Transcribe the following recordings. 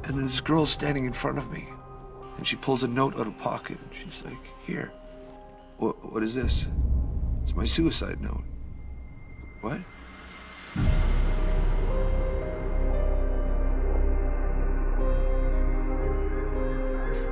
And then this girl's standing in front of me, and she pulls a note out of her pocket, and she's like, here. What is this? It's my suicide note. What?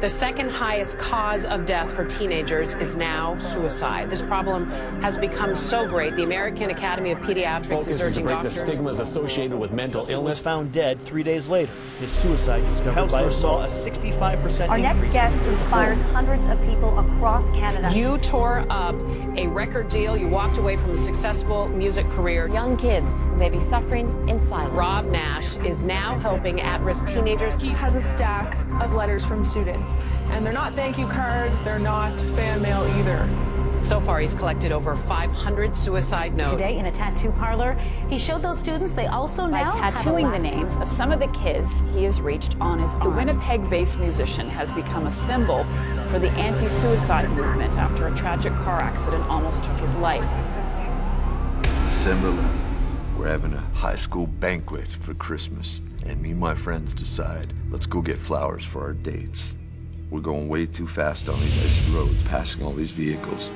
The second highest cause of death for teenagers is now suicide. This problem has become so great. The American Academy of Pediatrics is urging doctors. The stigmas associated with mental illness. Was found dead 3 days later. His suicide discovered by Counselors saw a 65% Our next guest inspires hundreds of people across Canada. You tore up a record deal. You walked away from a successful music career. Young kids may be suffering in silence. Robb Nash is now helping at-risk teenagers. He has a stack of letters from students, and they're not thank you cards, they're not fan mail either. So far, he's collected over 500 suicide notes. Today, in a tattoo parlor, he showed those students they also now tattooing the names of some of the kids he has reached on his arms. The Winnipeg-based musician has become a symbol for the anti-suicide movement after a tragic car accident almost took his life. December 11th, we're having a high school banquet for Christmas, and me and my friends decide, let's go get flowers for our dates. We're going way too fast on these icy roads, passing all these vehicles.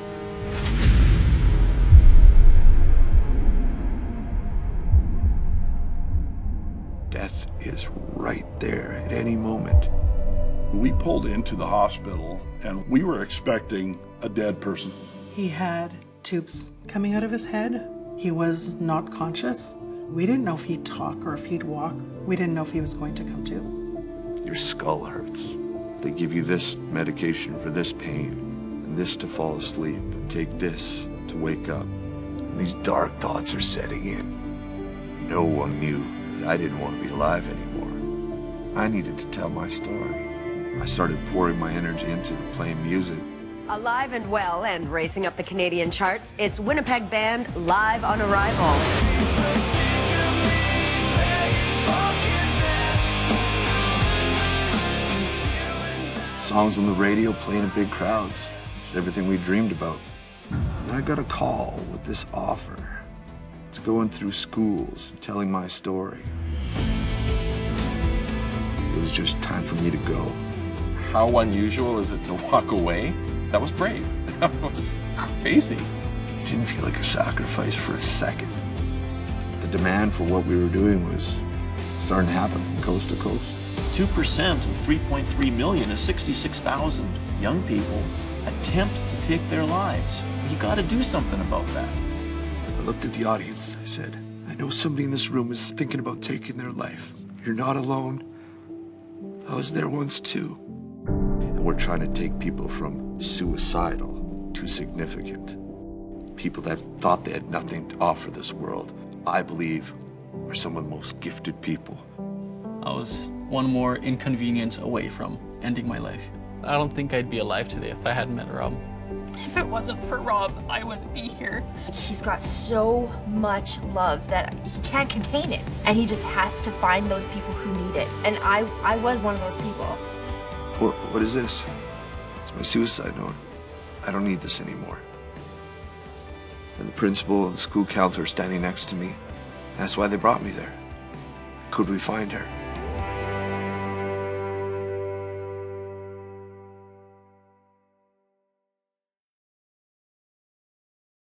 Death is right there at any moment. We pulled into the hospital and we were expecting a dead person. He had tubes coming out of his head. He was not conscious. We didn't know if he'd talk or if he'd walk. We didn't know if he was going to come to. Your skull hurts. They give you this medication for this pain, and this to fall asleep, and take this to wake up. And these dark thoughts are setting in. No one knew that I didn't want to be alive anymore. I needed to tell my story. I started pouring my energy into playing music. Alive and well and racing up the Canadian charts, it's Winnipeg band Live on Arrival. Songs on the radio playing in big crowds. It's everything we dreamed about. And I got a call with this offer. It's going through schools and telling my story. It was just time for me to go. How unusual is it to walk away? That was brave. That was crazy. It didn't feel like a sacrifice for a second. The demand for what we were doing was starting to happen from coast to coast. 2% of 3.3 million is 66,000 young people attempt to take their lives. You got to do something about that. I looked at the audience. I said, I know somebody in this room is thinking about taking their life. You're not alone. I was there once too. And we're trying to take people from suicidal to significant. People that thought they had nothing to offer this world, I believe, are some of the most gifted people. I was one more inconvenience away from ending my life. I don't think I'd be alive today if I hadn't met Robb. If it wasn't for Robb, I wouldn't be here. He's got so much love that he can't contain it. And he just has to find those people who need it. And I was one of those people. What is this? It's my suicide note. I don't need this anymore. And the principal and school counselor are standing next to me. That's why they brought me there. Could we find her?